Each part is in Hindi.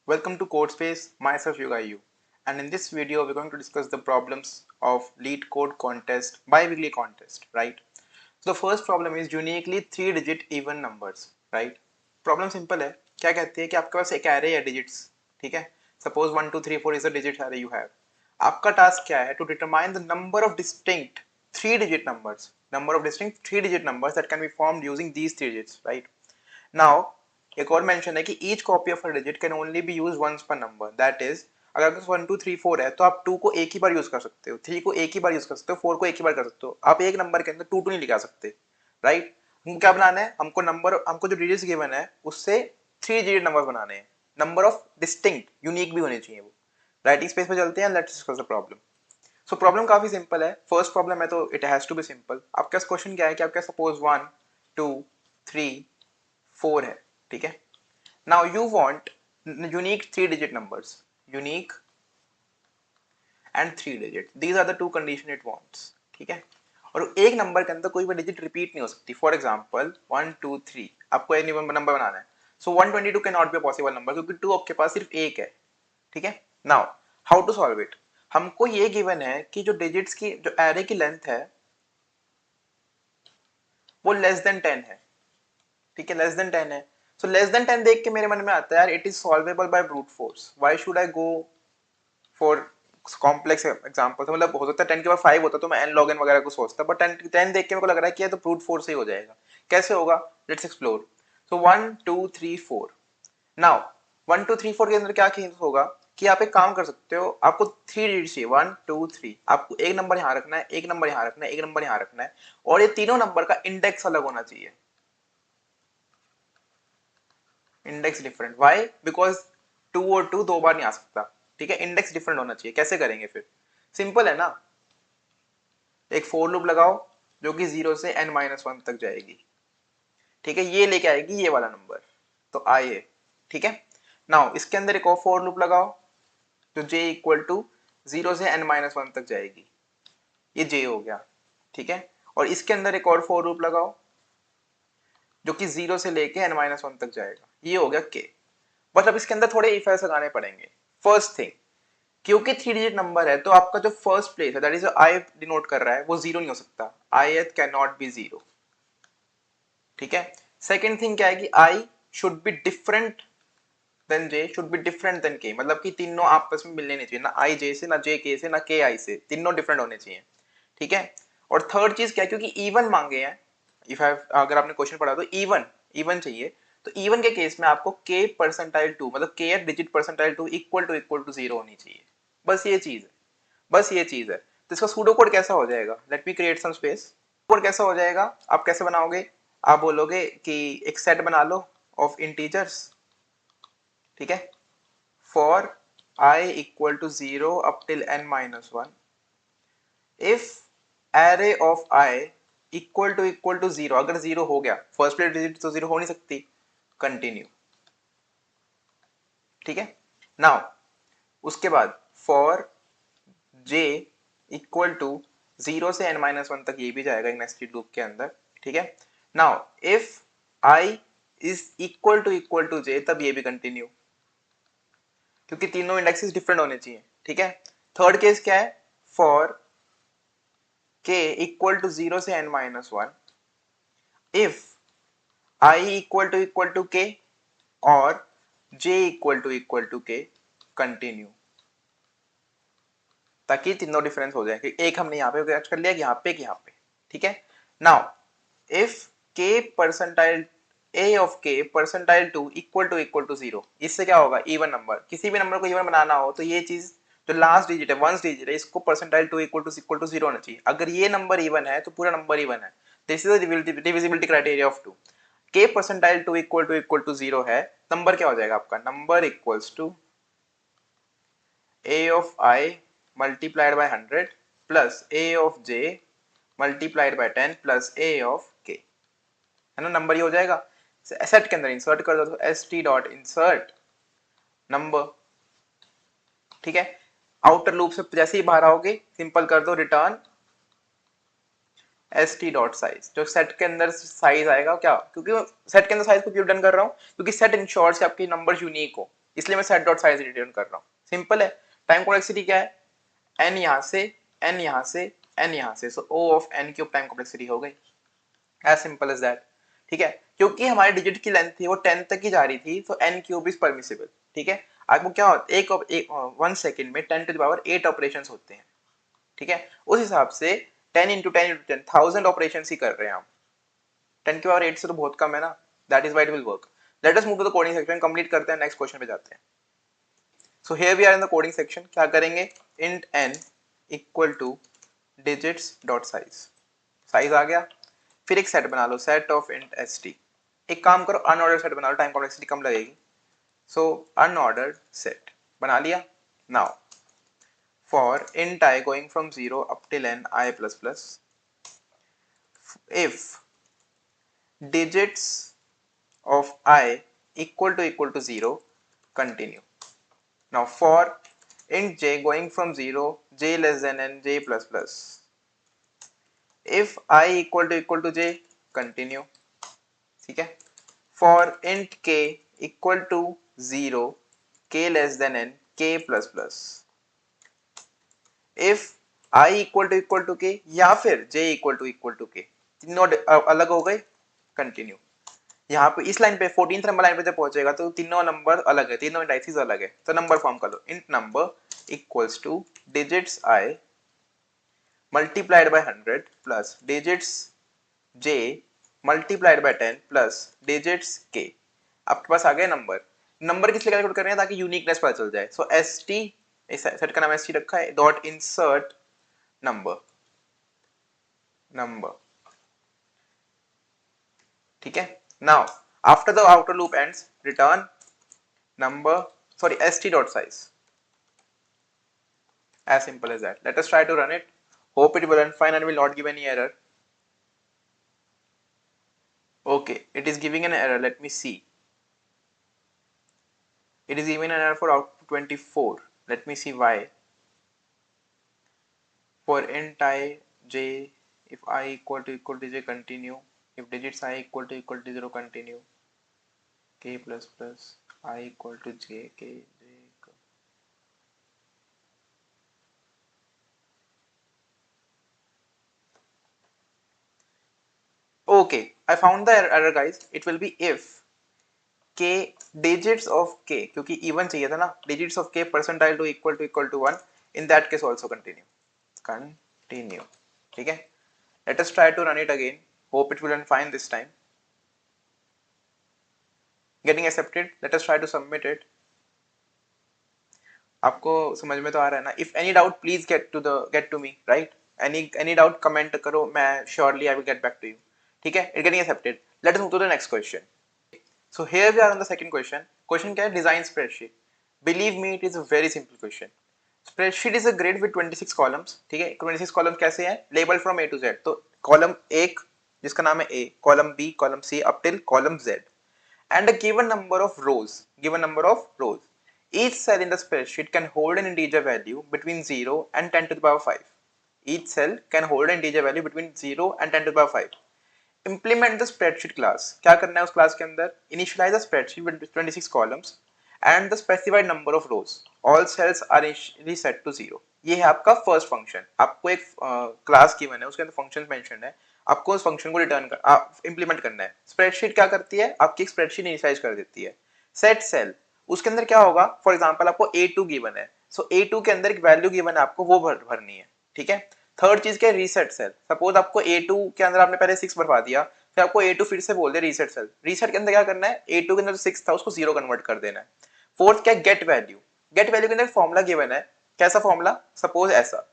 Welcome to CodeSpace, myself Yoga and in this video we're going to discuss the problems of lead code contest, bi-weekly contest, right? So the first problem is uniquely 3-digit even numbers, right? Problem simple है, क्या कहती है कि आपके पास एक array है digits, ठीक है? Suppose 1 2 3 4 is the digit array you have. आपका task क्या है? To determine the number of distinct 3-digit numbers, number of distinct 3-digit numbers that can be formed using these 3 digits, right? Now एक और मेंशन है कि each copy of a digit can only be use once पर नंबर, दैट इज अगर आपके पास 1 2 3 4 है तो आप 2 को एक ही बार यूज कर सकते हो, 3 को एक ही बार यूज कर सकते हो, 4 को एक ही बार कर सकते हो, आप एक नंबर के अंदर 2 2 नहीं लिखा सकते, राइट? हमको क्या बनाना है? हमको जो डिजिट्स गिवन है उससे 3 डिजिट नंबर बनाने हैं, नंबर ऑफ डिस्टिंक्ट यूनिक भी होने चाहिए वो। राइटिंग स्पेस पे चलते हैं, let's discuss the problem. So problem काफी सिंपल है, फर्स्ट प्रॉब्लम है तो it has to be simple. आपका क्वेश्चन क्या है कि आपका सपोज 1 2 3 4 है, ठीक है? Now you want unique 3-digit numbers, unique and 3 digit. These are the two condition it wants, ठीक है? और एक नंबर के अंदर कोई भी डिजिट रिपीट नहीं हो सकती। फॉर एग्जाम्पल 1 2 3 आपको एक नंबर बनाना है, so 122 can not be possible number क्योंकि 2 आपके पास सिर्फ एक है, ठीक है? Now how to solve it? हमको ये गिवन है कि जो डिजिट्स की जो एरे की लेंथ है वो लेस देन 10 है, ठीक है? लेस देन 10 है। सो लेस देन 10 देख के मेरे मन में आता है यार it is solvable by brute force, why should I go for complex example? तो मतलब हो सकता है 10 के बाद 5 होता तो मैं n log n वगैरह को सोचता, बट 10 देख के मेरे को लग रहा है कि ये तो ब्रूट फोर्स ही हो जाएगा। कैसे होगा? Let's explore. सो 1 2 3 4। नाउ 1 2 3 4 के अंदर क्या चीज होगा कि आप एक काम कर सकते हो, आपको 3 डिजिट चाहिए 1 2 3, आपको एक नंबर यहाँ रखना है, एक नंबर यहाँ रखना है, एक नंबर यहाँ रखना है, और ये तीनों नंबर का इंडेक्स अलग होना चाहिए। Index different, why? बिकॉज 2 और 2 दो बार नहीं आ सकता, ठीक है? इंडेक्स डिफरेंट होना चाहिए। कैसे करेंगे फिर? सिंपल है ना, एक फोर लूप लगाओ जो कि 0 से n-1 तक जाएगी, ठीक है? ये लेके आएगी ये वाला नंबर, तो आइए, ठीक है? नाउ इसके अंदर एक और फोर लूप लगाओ जो j इक्वल टू 0 से n-1 तक जाएगी, ये j हो गया, ठीक है? और इसके अंदर एक और फोर लूप लगाओ जो कि 0 से लेके n-1 तक जाएगा, ये हो गया k। बट अब इसके अंदर थोड़े इफ एल्स लगाने पड़ेंगे। फर्स्ट थिंग, क्योंकि 3 डिजिट नंबर है तो आपका जो फर्स्ट प्लेस है दैट इज आई डिनोट कर रहा है वो जीरो नहीं हो सकता, ith can not be zero, ठीक है? सेकंड थिंग क्या है कि i should be different than j, should be different than k, मतलब कि तीनों आपस में मिलने नहीं चाहिए, ना i j से, ना j k से, ना k i से, तीनों डिफरेंट होने चाहिए, ठीक है? और थर्ड चीज क्या है, क्योंकि इवन मांगे हैं, इफ अगर आपने क्वेश्चन पढ़ा तो इवन इवन चाहिए, तो इवन के केस में आपको k परसेंटाइल 2 मतलब k digit percentile 2 equal to 0 होनी चाहिए। बस ये चीज है, बस ये चीज है। तो इसका सूडो कोड कैसा हो जाएगा? Let me create some space. Code कैसा हो जाएगा? आप कैसे बनाओगे? आप बोलोगे कि एक सेट बना लो ऑफ इंटीजर्स, ठीक है? For I equal to 0 up till n-1, if array of I equal to 0, अगर 0 हो गया, फर्स्ट प्लेस डिजिट तो 0 हो नहीं सकती, कंटिन्यू, ठीक है? नाउ उसके बाद फॉर j इक्वल टू 0 से n-1 तक, ये भी जाएगा एक नेस्टेड लूप के अंदर, ठीक है? Now if I is equal to j, तब ये भी कंटिन्यू, क्योंकि तीनों इंडेक्सेस डिफरेंट होने चाहिए, ठीक है? थर्ड केस क्या है? फॉर k इक्वल टू 0 से n-1, if I equal to k और j equal to k, continue, ताकि तीनों डिफरेंस हो जाए कि एक हमने यहाँ पे कर लिया, यहाँ पे यहाँ पे, ठीक है? Now if k percentile a of k percentile 2 equal to 0, इससे क्या होगा? इवन नंबर, किसी भी नंबर को इवन बनाना हो तो ये चीज जो लास्ट डिजिट है, वंस डिजिट है, इसको परसेंटाइल 2 इक्वल टू 0 होना चाहिए। अगर ये नंबर इवन है तो पूरा नंबर इवन है। This is the divisibility criteria of 2। k percentile 2 equal to 0 है, नंबर क्या हो जाएगा आपका? Number equals to a of I multiplied by 100 plus a of j multiplied by 10 plus a of k, है ना? नंबर ये हो जाएगा। सेट के अंदर इंसर्ट कर दो, तो S T dot insert number, ठीक है? आउटर लूप से जैसे ही बाहर आओगे सिंपल कर दो return S T dot size, जो सेट के अंदर साइज आएगा क्या, क्योंकि सेट के अंदर साइज को क्यों डन कर रहा हूँ? क्योंकि सेट इंश्योर्स कि आपके नंबर यूनिक हो, इसलिए मैं सेट डॉट साइज रिटर्न कर रहा हूँ। सिंपल है। टाइम कॉम्प्लेक्सिटी क्या है, n यहाँ से n यहाँ से n यहाँ से, सो O of n cube time complexity हो गई, एज सिंपल एज दैट। ठीक है, क्योंकि हमारे डिजिट की लेंथ थी वो 10 तक ही जा रही थी, तो n क्यूब इज परमिसिबल। ठीक है, आपको क्या होता है, एक 1 सेकेंड में 10 टू द पावर 8 ऑपरेशंस होते हैं। ठीक है, उस हिसाब से 10 इंटू 10 इंटू 10 1000 ऑपरेशन ही कर रहे हैं हम। 10 की पावर 8 से तो बहुत कम है ना, that is why it will work. Let us move to the coding section, complete करते हैं, नेक्स्ट क्वेश्चन पे जाते हैं। So here we are in the coding section. क्या करेंगे, int n equal to digits dot size, size आ गया। फिर एक सेट बना लो, सेट ऑफ int st। एक काम करो, अनऑर्डर्ड सेट बना लो, टाइम कॉम्प्लेक्सिटी कम लगेगी। सो अनऑर्डर्ड सेट बना लिया। Now for int I going from 0 up till n I plus plus, if digits of I equal to 0, continue. Now for int j going from 0 j less than n j plus plus, if I equal to j, continue. ठीक है, for int k equal to 0 k less than n k plus plus, if I equal to k या फिर j equal to k, तीनों अलग हो गए, कंटिन्यू। यहाँ पे इस लाइन पे 14th नंबर लाइन पे जब पहुंचेगा तो तीनों नंबर अलग है, तीनों इंडाइसिस अलग है, तो नंबर फॉर्म कर लो, int number equals to digits I multiplied by 100 plus digits j multiplied by 10 plus digits k। आपके पास आ गए नंबर। नंबर किस लिए कैलकुलेट कर रहे हैं, ताकि यूनिकनेस पता चल जाए। सो st, इस सेट का नाम st रखा है, डॉट इंसर्ट नंबर, नंबर। ठीक है, now after the outer loop ends return number, sorry, st dot size, as simple as that. Let us try to run it. Hope it will run fine and will not give any error. Okay, it is giving an error, let me see. It is giving an error for output 24. Let me see why. For int I j, if I equal to j, continue. If digits I equal to 0, continue. K plus plus I equal to j, k, j. Okay, I found the error guys. It will be if k digits of k, क्योंकि even चाहिए था ना, digits of k percentile to equal to 1, in that case also continue। ठीक है, let us try to run it again, hope it will run fine this time। getting accepted, let us try to submit it। आपको समझ में तो आ रहा है ना, if any doubt please get to me, right? any doubt comment करो, मैं surely I will get back to you। ठीक है, it getting accepted। let us move to the next question। So here we are on the second question। question क्या है, design spreadsheet। believe me it is a very simple question। spreadsheet is a grid with 26 columns। ठीक है, 26 columns कैसे हैं, labeled from A to Z। तो column एक जिसका नाम है A, column B, column C up till column Z, and a given number of rows। Each cell in the spreadsheet can hold an integer value between 0 and 10 to the power 5। each cell can hold an integer value between 0 and 10 to the power 5। implement the spreadsheet class। क्या करना है उस क्लास के अंदर, initialize the spreadsheet with 26 columns and the specified number of rows। all cells are initially set to 0। ये है आपका फर्स्ट फंक्शन। आपको एक क्लास गिवन है, उसके अंदर फंक्शन मेंशन है, आपको उस फंक्शन को रिटर्न कर इंप्लीमेंट करना है। स्प्रेडशीट क्या करती है, आपकी एक स्प्रेडशीट इनिशियलाइज कर देती है। सेट सेल, उसके अंदर क्या होगा, फॉर एग्जांपल आपको A2 गिवन है, सो A2 के अंदर एक वैल्यू गिवन है, आपको वो भरनी है। ठीक है, थर्ड चीज क्या है, रीसेट सेल। सपोज आपको A2 के अंदर आपने पहले 6 भरवा दिया, फिर आपको A2 फिर से बोल दे रीसेट सेल। रीसेट के अंदर क्या करना है, A2 के अंदर 6 था उसको 0 कन्वर्ट कर देना है। फोर्थ क्या है, गेट वैल्यू। गेट वैल्यू के अंदर फॉर्मूला गिवन है, कैसा फॉर्मूला, सपोज ऐसा,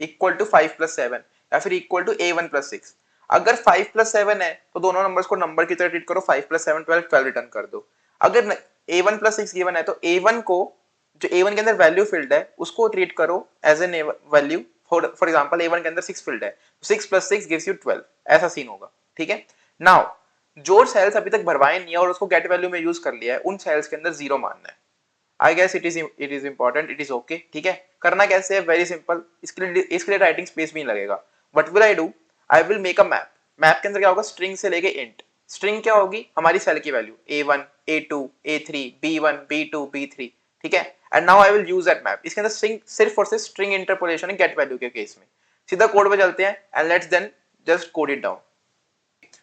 इक्वल टू 5 प्लस 7 या फिर इक्वल टू A1 प्लस 6। अगर 5 प्लस 7 है तो दोनों नंबर्स को नंबर की तरह ट्रीट करो, 5 प्लस 7 12, 12 रिटर्न कर दो। अगर A1 प्लस 6 गिवन है तो A1 को, जो A1 के अंदर वैल्यू फील्ड है उसको ट्रीट करो as an value. For example A1 के अंदर 6 फील्ड है, 6 प्लस 6 गिव्स यू 12, ऐसा सीन होगा। ठीक है, नाउ जो सेल्स अभी तक भरवाए नहीं है और उसको गेट वैल्यू में यूज कर लिया है, उन सेल्स के अंदर 0 मानना है। I guess it is important, it is okay. ठीक है, करना कैसे है, वेरी सिंपल। इसके लिए राइटिंग स्पेस भी नहीं लगेगा। What will I do, I will make a map. Map के अंदर क्या होगा, स्ट्रिंग से लेके इंट। स्ट्रिंग क्या होगी, हमारी सेल की value A1 A2 A3 B1 B2 B3, ठीक है। And now I will use that map. इसके अंदर स्ट्रिंग सिर्फ और सिर्फ स्ट्रिंग इंटरपोलेशन है गेट वैल्यू के केस में। सीधा कोड पे चलते हैं and let's then just code it down.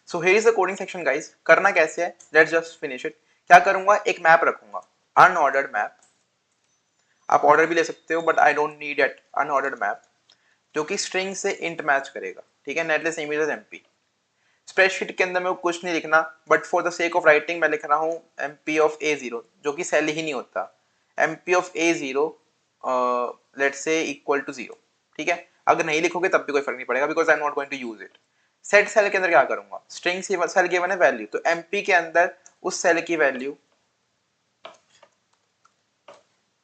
So here is the coding section guys. करना कैसे है, लेट्स जस्ट फिनिश इट। क्या करूंगा, एक मैप रखूंगा, अनऑर्डर्ड मैप। आप ऑर्डर भी ले सकते हो but I don't need at unordered map, जो कि स्ट्रिंग से इंट मैच करेगा, ठीक है। Netlist images MP. स्प्रेडशीट के अंदर मेरे को कुछ नहीं लिखना, but for the sake of writing मैं लिख रहा हूँ एमपी ऑफ A0, जो कि सेल ही नहीं होता। Mp of A0 let's say equal to 0, ठीक है। अगर नहीं लिखोगे तब भी कोई फर्क नहीं पड़ेगा, because I am not going to use it. Set cell के अंदर क्या करूंगा, स्ट्रिंग सेल गिवन है वैल्यू, तो एमपी के अंदर उस सेल की वैल्यू,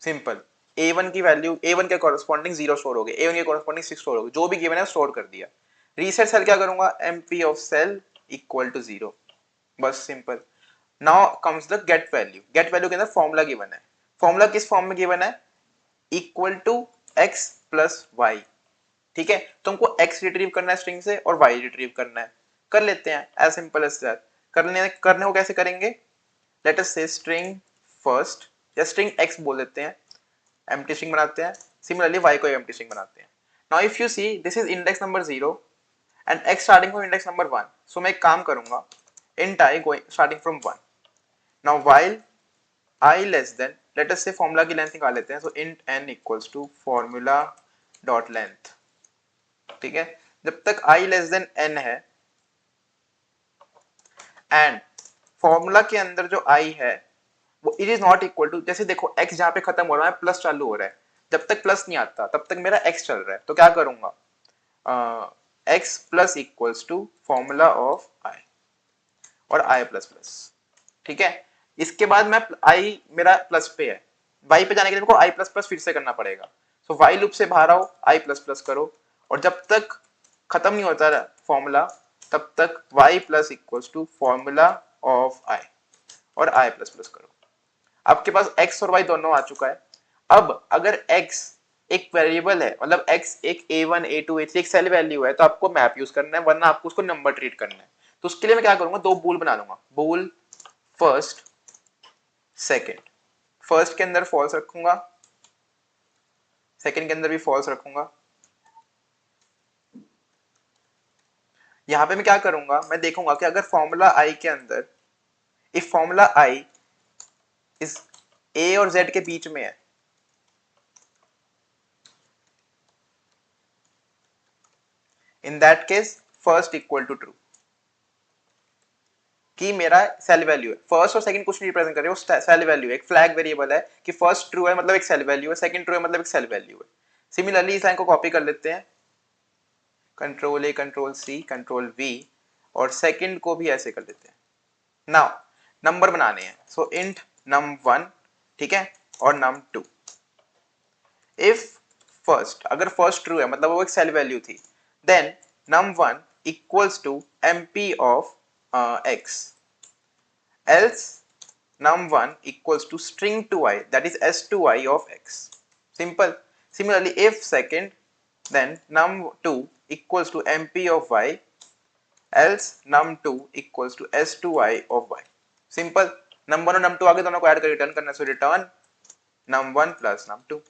सिंपल A1 की वैल्यू, A1 के कॉरेस्पॉन्डिंग 0 स्टोर हो गए, A1 के कॉरेस्पॉन्डिंग 6 स्टोर हो गए, जो भी गिवन है स्टोर कर दिया। रीसेट सेल क्या करूंगा, mp of cell equal to 0, बस simple. Now comes the get value. Get value के अंदर फॉर्मूला गिवन है। फॉर्मूला किस फॉर्म में गिवन है, equal to x plus y, ठीक है। तो हमको x रिट्रीव करना है स्ट्रिंग से और y रिट्रीव करना है, कर लेते हैं, एज सिंपल एज दैट। करने को कैसे करेंगे, लेट अस से स्ट्रिंग फर्स्ट, या स्ट्रिंग x बोल देते हैं, एम्प्टी स्ट्रिंग बनाते हैं। सिमिलरली y को एम्प्टी स्ट्रिंग बनाते हैं। Now if you see this is index number 0 and x starting from index number 1, सो मैं एक काम करूंगा, int i going starting from 1। Now while I less than, let us say formula की लेंथ निकाल लेते हैं, so int n equals to formula dot length, ठीक है। जब तक I less than n है एंड फॉर्मूला के अंदर जो I है वो it is not equal to, जैसे देखो x जहां पे खत्म हो रहा है प्लस चालू हो रहा है, जब तक प्लस नहीं आता तब तक मेरा x चल रहा है, तो क्या करूंगा, x plus equals to formula of I और I प्लस प्लस, ठीक है। इसके बाद मैं I मेरा प्लस पे है, y पे जाने के लिए मेरे को I प्लस प्लस फिर से करना पड़ेगा। सो वाई लूप से बाहर आओ, I प्लस प्लस करो, और जब तक खत्म नहीं होता फॉर्मूला तब तक y plus equals to formula of I और I प्लस प्लस करो। आपके पास x और y दोनों आ चुका है। अब अगर x एक वेरिएबल है, मतलब x एक A1 A2 A3 एक सेल वैल्यू है, तो आपको मैप यूज करना है, वरना आपको उसको नंबर ट्रीट करना है। तो उसके लिए मैं क्या करूंगा, दो बूल बना लूंगा, बूल फर्स्ट सेकेंड। फर्स्ट के अंदर फॉल्स रखूंगा, सेकेंड के अंदर भी फॉल्स रखूंगा। यहां पे मैं क्या करूंगा, मैं देखूंगा कि अगर फॉर्मूला आई के अंदर, इफ फॉर्मूला आई इस ए और जेड के बीच में है, in that case first equal to true, कि मेरा सेल वैल्यू है। फर्स्ट और सेकंड कुछ नहीं रिप्रेजेंट कर रहे हो, सेल वैल्यू है, एक फ्लैग वेरिएबल है कि फर्स्ट ट्रू है मतलब एक सेल वैल्यू है, सेकंड ट्रू है मतलब एक सेल वैल्यू है। सिमिलरली इस लाइन को कॉपी कर लेते हैं, control A control C control V, और सेकंड को भी ऐसे कर देते हैं। नाउ नंबर बनाने हैं, सो इंट num1, ठीक है, और num2। इफ फर्स्ट, अगर फर्स्ट ट्रू है मतलब वो एक सेल वैल्यू थी, then num1 equals to mp of x, else num1 equals to string to I, that is s2I of x. Simple. Similarly, if second, then num2 equals to mp of y, else num2 equals to s2I of y. Simple. num1 और num2 आगे दोनों को ऐड कर रिटर्न करना, so return num1 plus num2.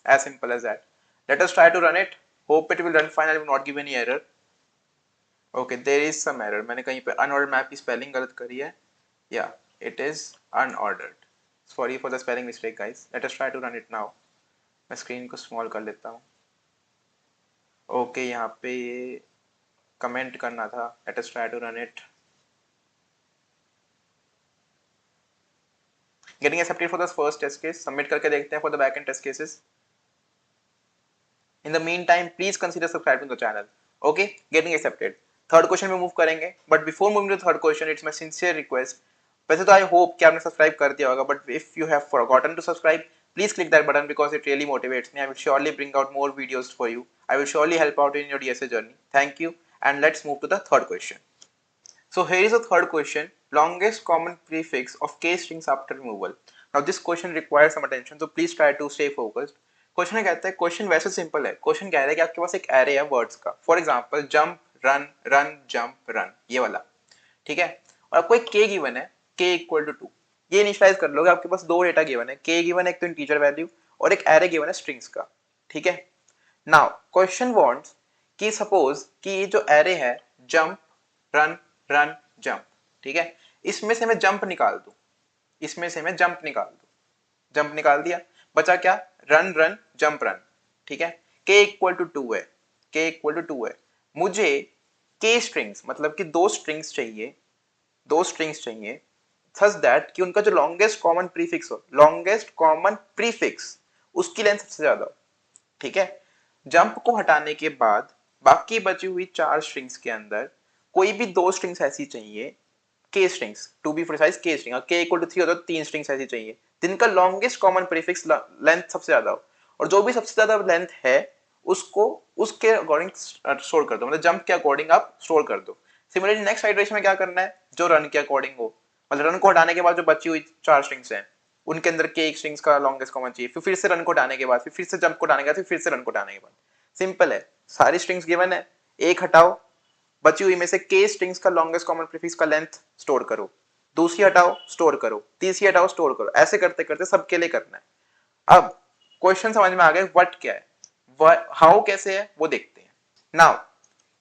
As simple as that. Let us try to run it. Hope it will run fine. I will not give any error. Okay, there is some error. मैंने कहीं पे unordered map की spelling गलत करी है. Yeah, it is unordered. Sorry for the spelling mistake guys. Let us try to run it now. मैं स्क्रीन को स्मॉल कर लेता हूँ। ओके, यहाँ पे ये कमेंट करना था। Let us try to run it. Getting accepted for the first test case. Submit करके देखते हैं for the backend test cases. In the meantime, please consider subscribing to the channel. Okay, getting accepted. Third question में मूव करेंगे, but before moving to third question it's my sincere request, वैसे तो आई होप कि आपने सब्सक्राइब कर दिया होगा, but if you have forgotten to subscribe, please click that button because it really motivates me. I will surely bring out more videos for you. I will surely help out in your DSA journey. Thank you and let's move to the third question. So here is the third question, longest common prefix of case strings after removal. Now this question requires some attention, so please try to stay focused. Question कहता है, क्वेश्चन वैसे सिंपल है, क्वेश्चन कह रहा है कि आपके पास एक एरे है वर्ड्स का, for example jump run run jump run, ये वाला, ठीक है. और आपको एक k गिवन है, k इक्वल टू 2, ये इनिशियलाइज कर लोगे। आपके पास दो डेटा गिवन है, k गिवन है एक तो इंटीजर वैल्यू और एक एरे गिवन है स्ट्रिंग्स का, ठीक है। नाउ क्वेश्चन वांट्स कि सपोज कि ये जो एरे है जंप रन रन जंप, ठीक है, इसमें से मैं जंप निकाल दूं, इसमें से मैं जंप निकाल दूं, जंप निकाल दिया, बचा क्या, रन रन जंप रन, ठीक है। k इक्वल टू 2 है, k इक्वल टू 2 है, मुझे k स्ट्रिंग्स मतलब कि दो स्ट्रिंग्स चाहिए, दो स्ट्रिंग्स चाहिए सच दैट कि उनका जो लॉन्गेस्ट कॉमन प्रीफिक्स हो, लॉन्गेस्ट कॉमन प्रीफिक्स उसकी लेंथ सबसे ज्यादा हो, ठीक है। जंप को हटाने के बाद बाकी बची हुई चार स्ट्रिंग्स के अंदर कोई भी दो स्ट्रिंग्स ऐसी चाहिए, k strings to be precise, k string, k equal to 3 हो तो तीन स्ट्रिंग्स ऐसी चाहिए जिनका लॉन्गेस्ट कॉमन प्रीफिक्स लेंथ सबसे ज्यादा हो, और जो भी सबसे ज्यादा लेंथ है उसको उसके अकॉर्डिंग स्टोर कर दो, मतलब जंप के अकॉर्डिंग आप स्टोर कर दो। सिमिलरली नेक्स्ट आइटरेशन में क्या करना है, जो रन के अकॉर्डिंग हो, मतलब रन को हटाने के बाद जो बची हुई चार स्ट्रिंग्स हैं उनके अंदर के एक स्ट्रिंग्स का लॉन्गेस्ट कॉमन चाहिए, फिर से रन को हटाने के बाद, फिर से जंप को हटाने के बाद, फिर से रन को हटाने के बाद। सिंपल है, सारी स्ट्रिंग्स गिवन है, एक हटाओ, बची हुई में से के स्ट्रिंग्स का लॉन्गेस्ट कॉमन प्रीफिक्स का लेंथ स्टोर करो, दूसरी हटाओ स्टोर करो, तीसरी हटाओ स्टोर करो, ऐसे करते करते सबके लिए करना है। अब क्वेश्चन समझ में आ गया व्हाट क्या है, हाउ कैसे है वो देखते हैं। नाउ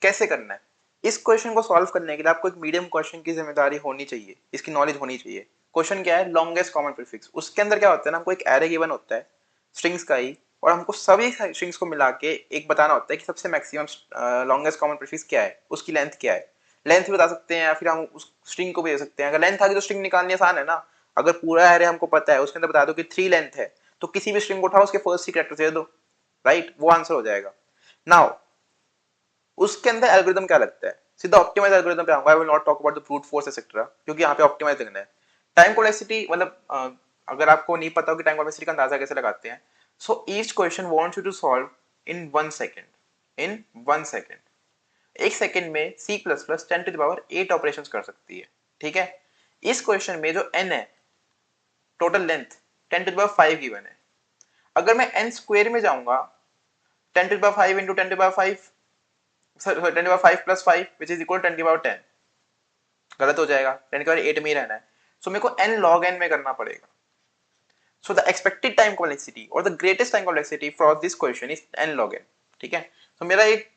कैसे करना है, इस क्वेश्चन को सॉल्व करने के लिए आपको एक मीडियम क्वेश्चन की जिम्मेदारी होनी चाहिए, इसकी नॉलेज होनी चाहिए। क्वेश्चन क्या है, लॉन्गेस्ट कॉमन प्रीफिक्स, उसके अंदर क्या होता है ना, हमको एक एरे गिवन होता है स्ट्रिंग्स का ही, और हमको सभी स्ट्रिंग्स को मिला के एक बताना होता है कि सबसे मैक्सिमम लॉन्गेस्ट कॉमन प्रीफिक्स क्या है, उसकी लेंथ क्या है। लेंथ भी बता सकते हैं या फिर हम उस स्ट्रिंग को भी दे सकते हैं। अगर लेंथ आ गई तो स्ट्रिंग निकालनी आसान है ना, अगर पूरा एरे हमको पता है उसके अंदर बता दो कि 3 लेंथ है, तो किसी भी स्ट्रिंग को उठाओ उसके फर्स्ट 3 कैरेक्टर दे दो, राइट, वो आंसर हो जाएगा। नाउ उसके अंदर एल्गोरिथम क्या लगता है, सीधा ऑप्टिमाइज एल्गोरिथम पे आऊंगा, I will not talk about the brute force etcetera, क्योंकि यहाँ पे ऑप्टिमाइज लिखना है। टाइम कॉम्प्लेक्सिटी मतलब अगर आपको नहीं पता हो कि टाइम कॉम्प्लेक्सिटी का अंदाजा कैसे लगाते हैं, so each question wants you to solve in 1 second, in 1 second. एक सेकंड में C++ 10 to the power 8 operations कर सकती है, ठीक है। इस क्वेश्चन में जो n है, total length 10 to the power 5 given है। अगर मैं n स्क्वायर में जाऊंगा, 10 to the power 5 into 10 to the power 5, sorry 10 to the power 5 plus 5 which is equal to 10 to the power 10, गलत हो जाएगा, 10 to the power 8 में ही रहना है, सो मेरे को n log n में करना पड़ेगा। So the expected time complexity और the greatest time complexity for this question is n log n, ठीक है। तो मेरा एक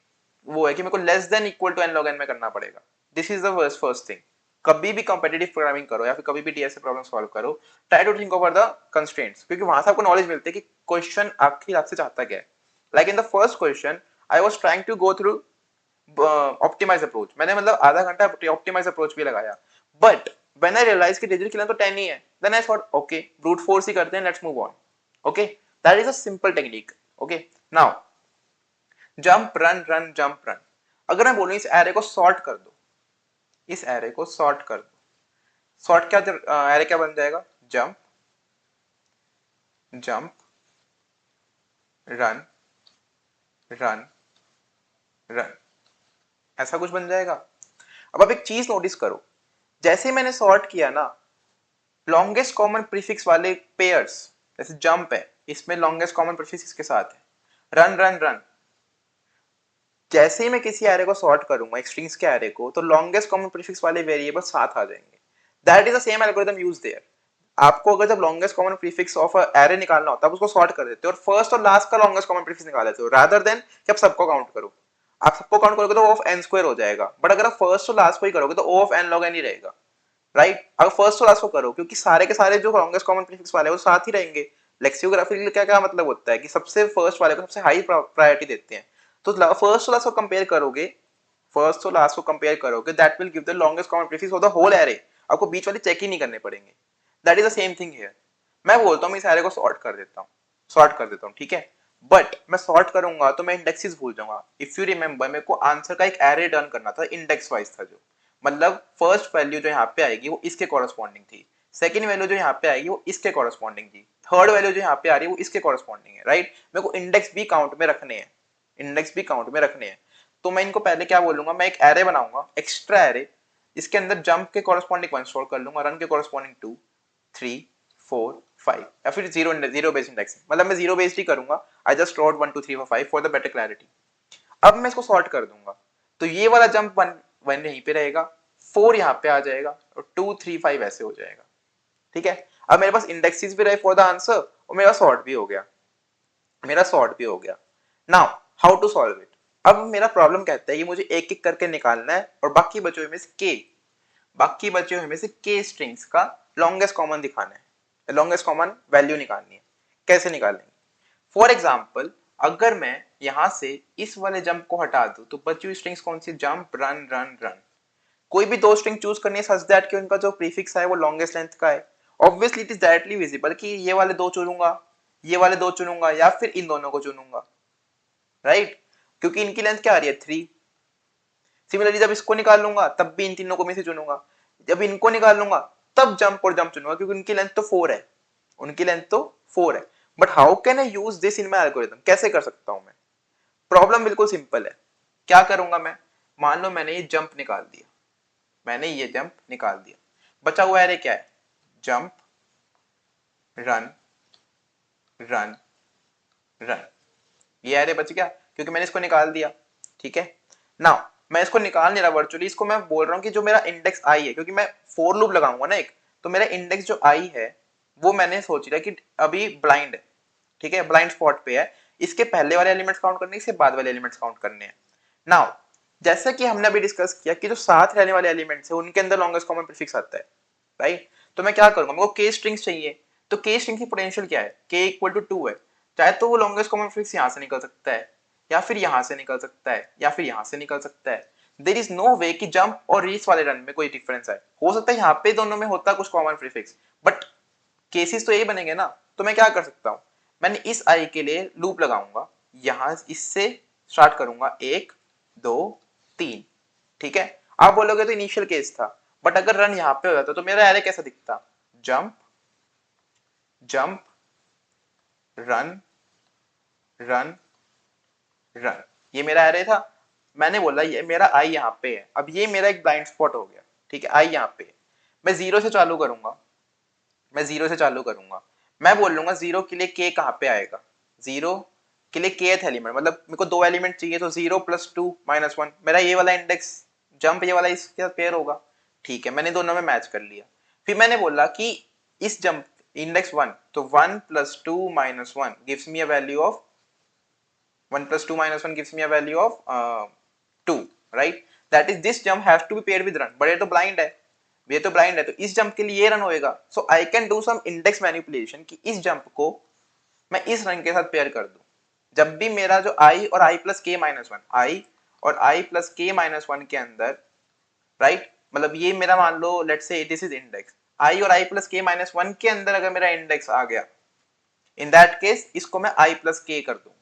वो है कि मेरे को less than equal to n log n में करना पड़ेगा। This is the first thing. कभी भी कॉम्पिटिटिव प्रोग्रामिंग करो या फिर कभी भी डीएसए प्रॉब्लम सॉल्व करो, try to think over the constraints, क्योंकि वहां से आपको नॉलेज मिलती है कि क्वेश्चन आखिर आपसे चाहता क्या है। Like in the first question I was trying to go through optimize approach, मैंने मतलब आधा घंटा ऑप्टिमाइज अप्रोच भी लगाया, बट व्हेन आई रियलाइज कि डिजिटल किलर तो 10 ही है, then I thought okay brute force ही करते हैं, let's move on. Okay, that is a simple technique. Okay, now jump run run jump run, अगर मैं बोलूं इस एरे को सॉर्ट कर दो, इस एरे को सॉर्ट कर दो, सॉर्ट क्या एरे क्या बन जाएगा, jump jump run run run, ऐसा कुछ बन जाएगा। अब आप एक चीज नोटिस करो, जैसे मैंने सॉर्ट किया ना, लॉन्गेस्ट कॉमन प्रीफिक्स वाले पेयर्स, जैसे जंप है इसमें लॉन्गेस्ट कॉमन प्रीफिक्स इसके साथ है, रन रन रन, जैसे ही मैं किसी एरे को सॉर्ट करूंगा एक स्ट्रिंग्स के एरे को, तो लॉन्गेस्ट कॉमन प्रीफिक्स वाले वेरिएबल साथ आ जाएंगे। That is the same algorithm used there. आपको अगर जब longest common prefix of array निकालना होता है, उसको सॉर्ट कर देते हो और फर्स्ट और लास्ट का लॉन्गेस्ट कॉमन प्रीफिक्स निकाल देते हो, रादर देन कि आप सबको काउंट करो। आप सबको काउंट करोगे तो O ऑफ n स्क्वायर हो जाएगा, बट अगर आप फर्स्ट और लास्ट को ही करोगे तो O of n log n ही रहेगा, राइट। अगर फर्स्ट और लास्ट को करो, क्योंकि सारे के सारे जो लॉन्गेस्ट कॉमन प्रीफिक्स वाले वो साथ ही रहेंगे। लेक्सियोग्राफिकली क्या क्या मतलब होता है कि सबसे फर्स्ट वाले को सबसे हाई प्रायोरिटी देते हैं, तो फर्स्ट और लास्ट को कंपेयर करोगे, फर्स्ट और लास्ट को कंपेयर करोगे, that will give the longest common prefix of the whole array, आपको बीच वाले चेक ही नहीं करने पड़ेंगे। That is the same thing here. मैं बोलता हूँ मैं इस एरे को सॉर्ट कर देता हूँ, सॉर्ट कर देता हूँ, ठीक है, बट मैं सॉर्ट करूंगा तो मैं इंडेक्सेस भूल जाऊंगा। इफ यू रिमेंबर, मेरे को आंसर का एक एरे रिटर्न करना था, इंडेक्स वाइज था, जो मतलब फर्स्ट वैल्यू जो यहाँ पे आएगी वो इसके कॉरेस्पॉन्डिंग थी, सेकंड वैल्यू जो यहाँ पे आएगी वो इसके कॉरेस्पॉन्डिंग थी, थर्ड वैल्यू जो यहाँ पे आ रही है वो इसके कॉरेस्पॉन्डिंग है, राइट। मेरे को इंडेक्स भी काउंट में रखने हैं, इंडेक्स भी काउंट में रखने हैं। तो मैं इनको पहले क्या बोलूंगा, मैं एक एरे बनाऊंगा, एक्स्ट्रा एरे, इसके अंदर जंप के कॉरेस्पॉन्डिंग 1 स्टोर कर लूंगा, रन के कॉरेस्पॉन्डिंग 2, 3, 4, 5, या फिर जीरो बेस्ड इंडेक्सिंग, मतलब मैं जीरो बेस्ड ही करूंगा। I just stored 1 2 3 4 5 for the better clarity. अब मैं इसको सॉर्ट कर दूंगा, तो ये वाला जंप वन वन यहीं पे रहेगा, 4 यहाँ पे आ जाएगा और 2 3 5 ऐसे हो जाएगा। ठीक है, अब मेरे पास इंडेक्सेस भी रहे फॉर द आंसर और मेरा सॉर्ट भी हो गया, now how to solve it. अब मेरा प्रॉब्लम कहता है कि मुझे एक एक करके निकालना है और बाकी बचे हुए में से के स्ट्रिंग्स का लॉन्गेस्ट कॉमन दिखाना है, लॉन्गेस्ट कॉमन वैल्यू निकालनी है। कैसे निकालेंगे? फॉर एग्जाम्पल अगर मैं यहां से इस वाले जंप को हटा दूं तो बची हुई स्ट्रिंग्स कौन सी? Jump, run, run, run. कोई भी दो स्ट्रिंग चूज करनी है सच दैट कि उनका जो प्रीफिक्स है वो लॉन्गेस्ट लेंथ का है। Obviously it is directly visible कि ये वाले दो चुनूंगा, ये वाले दो चुनूंगा या फिर इन दोनों को चुनूंगा, राइट? क्योंकि इनकी लेंथ क्या आ रही है? 3। सिमिलरली जब इसको निकाल लूंगा तब भी इन तीनों को में से चुनूंगा, जब इनको निकाल लूंगा तब जंप और जंप चुनूंगा क्योंकि उनकी लेंथ तो 4 है, but how can I use this in my algorithm? कैसे कर सकता हूं मैं? प्रॉब्लम बिल्कुल सिंपल है। क्या करूंगा मैं? मान लो मैंने ये जंप निकाल दिया, बचा हुआ एरे क्या है? Jump, run, run, run. ये एरे बच गया क्योंकि मैंने इसको निकाल दिया। ठीक है, नाउ मैं इसको निकाल नहीं रहा वर्चुअली, इसको मैं बोल रहा हूं कि जो मेरा इंडेक्स आई है, क्योंकि मैं फोर लूप लगाऊंगा ना एक, तो मेरा इंडेक्स जो आई है वो मैंने सोच लिया कि अभी ब्लाइंड है। ठीक है, ब्लाइंड स्पॉट पे है, इसके पहले वाले एलिमेंट्स काउंट करने, इसके बाद वाले एलिमेंट्स काउंट करने हैं। नाउ जैसा कि हमने अभी डिस्कस किया कि जो साथ रहने वाले एलिमेंट्स है उनके अंदर लॉन्गेस्ट कॉमन प्रीफिक्स आता है, राइट? तो मैं क्या करूंगा, मेरे को के स्ट्रिंग्स चाहिए, तो के स्ट्रिंग की पोटेंशियल क्या है? के इक्वल टू 2 है। चाहे तो वो लॉन्गेस्ट कॉमन प्रीफिक्स यहां से निकल सकता है या फिर यहां से निकल सकता है या फिर यहां से निकल सकता है। देयर इज नो वे कि जंप और रीच वाले रन में कोई डिफरेंस है। हो सकता है यहाँ पे दोनों में होता कुछ कॉमन प्रीफिक्स, बट केसेस तो यही बनेंगे ना। तो मैं क्या कर सकता हूं, मैंने इस आई के लिए लूप लगाऊंगा, यहां इससे स्टार्ट करूंगा 1 2 3। ठीक है, आप बोलोगे तो इनिशियल केस था, बट अगर रन यहां पे हो जाता तो मेरा एरे कैसा दिखता? Jump, jump, run, run, run. ये मेरा एरे था। मैंने बोला ये मेरा आई यहाँ पे है, अब ये मेरा एक ब्लाइंड स्पॉट हो गया। ठीक है, आई यहाँ पे है। मैं जीरो से चालू करूंगा, मैं बोल लूंगा जीरो के लिए के कहाँ पे आएगा? जीरो के लिए के एलिमेंट, मतलब मेरे को दो एलिमेंट चाहिए, तो 0 + 2 - 1 मेरा ये वाला इंडेक्स जंप, ये वाला इसके साथ पेयर होगा। ठीक है, मैंने दोनों में मैच कर लिया। फिर मैंने बोला कि इस जंप इंडेक्स 1, तो 1 + 2 - 1 gives me a value of 1 + 2 - 1 gives me a value of 2, right? That is this jump has to be paired with run, but ये तो blind है, तो इस जंप के लिए ये रन होएगा। So I can do some index manipulation कि इस जंप को मैं इस रन के साथ पेयर कर दूं। जब भी मेरा जो i और i + k-1, i और i + k-1 के अंदर, राइट, मतलब ये मेरा मान लो let's say this is index i और i + k-1 के अंदर अगर मेरा इंडेक्स आ गया, इन दैट केस इसको मैं i + k कर दूंगा।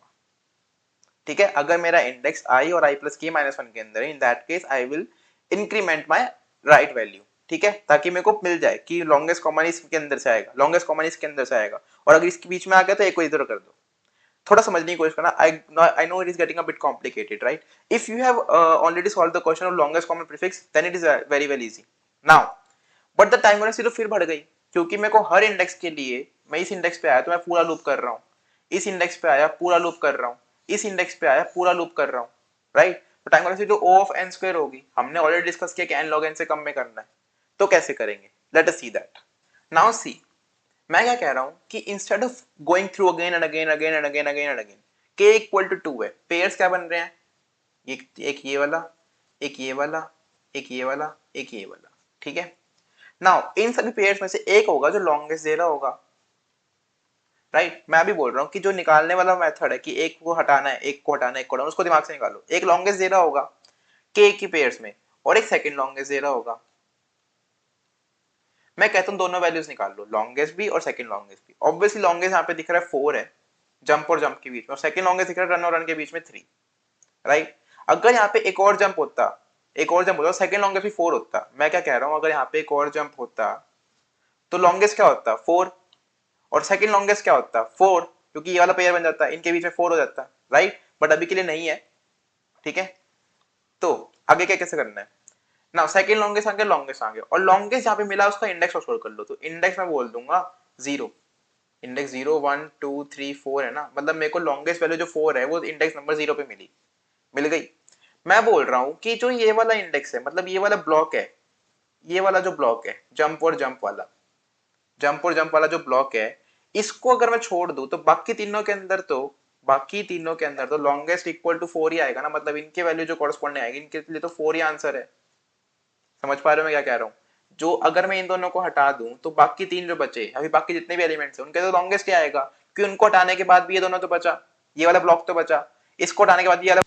ठीक है, अगर मेरा इंडेक्स i और i + k-1 के अंदर है, in that case I will increment my right value. ठीक है, ताकि मेरे को मिल जाए कि लॉन्गेस्ट कॉमन इसके अंदर से आएगा, और अगर इसके बीच में आ गया तो एक को इधर कर दो। थोड़ा समझने की कोशिश करना। I know it is getting a bit complicated, right? If you have already solved the question of longest common prefix, then it is very easy. Now, but the time वाली तो फिर बढ़ गई, क्योंकि मेरे को हर इंडेक्स के लिए, मैं इस इंडेक्स पे आया तो मैं पूरा लूप कर रहा हूँ, इस इंडेक्स पे आया पूरा लूप कर रहा हूँ, इस इंडेक्स पे आया पूरा लूप कर रहा हूँ, राइट? तो टाइम वाली तो O of n स्क्वायर होगी। हमने ऑलरेडी डिस्कस किया कि n log n से कम में करना है, तो कैसे करेंगे? Let us see that. Now see, मैं क्या कह रहा हूं कि instead of going through again and again again and again again and again, k = 2 है, पेयर्स क्या बन रहे हैं? एक ये वाला, एक ये वाला, एक ये वाला, एक ये वाला। ठीक है, नाउ इन सभी पेयर्स में से एक होगा जो लॉन्गेस्ट दे रहा होगा, राइट? मैं भी बोल रहा हूँ कि जो निकालने वाला मेथड है कि एक को हटाना है, एक को हटाना है, एक को हटाना, उसको दिमाग से निकालो। एक लॉन्गेस्ट दे रहा होगा के की पेयर्स में और एक सेकंड लॉन्गेस्ट दे रहा होगा। मैं कहता हूँ दोनों वैल्यूज निकाल लो, लॉन्गेस्ट भी और सेकंड लॉन्गेस्ट भी। ऑब्वियसली लॉन्गेस्ट यहाँ पे दिख रहा है 4 है, जंप और जंप के बीच में, और सेकंड लॉन्गेस्ट दिख रहा है रन और रन के बीच में 3, राइट? अगर यहाँ पे एक और जंप होता, सेकंड लॉन्गेस्ट भी 4 होता। मैं क्या कह रहा हूँ, अगर यहाँ पे एक और जंप होता तो लॉन्गेस्ट क्या होता? 4, और सेकंड लॉन्गेस्ट क्या होता? 4, क्योंकि ये वाला पेयर बन जाता, इनके बीच में 4 हो जाता, राइट? बट अभी के लिए नहीं है। ठीक है, तो आगे क्या कैसे करना है? ना सेकंड लॉन्गेस्ट आ गया और लॉन्गेस्ट जहां पे मिला उसका इंडेक्स और कर लो, तो इंडेक्स मैं बोल दूंगा 0। इंडेक्स 0 1 2 3 4 है ना, मतलब मेरे को लॉन्गेस्ट वैल्यू जो 4 है वो इंडेक्स नंबर 0 पे मिल गई। मैं बोल रहा हूं कि जो ये वाला इंडेक्स है, मतलब ये वाला ब्लॉक है, ये वाला जो ब्लॉक है जंप और जंप वाला, जंप और जंप वाला जो ब्लॉक है, इसको अगर मैं छोड़ दूं तो बाकी तीनों के अंदर तो लॉन्गेस्ट इक्वल टू 4 ही आएगा ना, मतलब इनके वैल्यू जो कॉरस्पॉन्डिंग आएगी इनके लिए तो 4 ही आंसर है। समझ पा रहे हो मैं क्या कह रहा हूँ? जो अगर मैं इन दोनों को हटा दूं तो बाकी तीन जो बचे, अभी बाकी जितने भी एलिमेंट्स हैं उनके तो लॉन्गेस्ट ही आएगा, क्योंकि उनको हटाने के बाद भी ये दोनों तो बचा, ये वाला ब्लॉक तो बचा, इसको हटाने के बाद ये वाला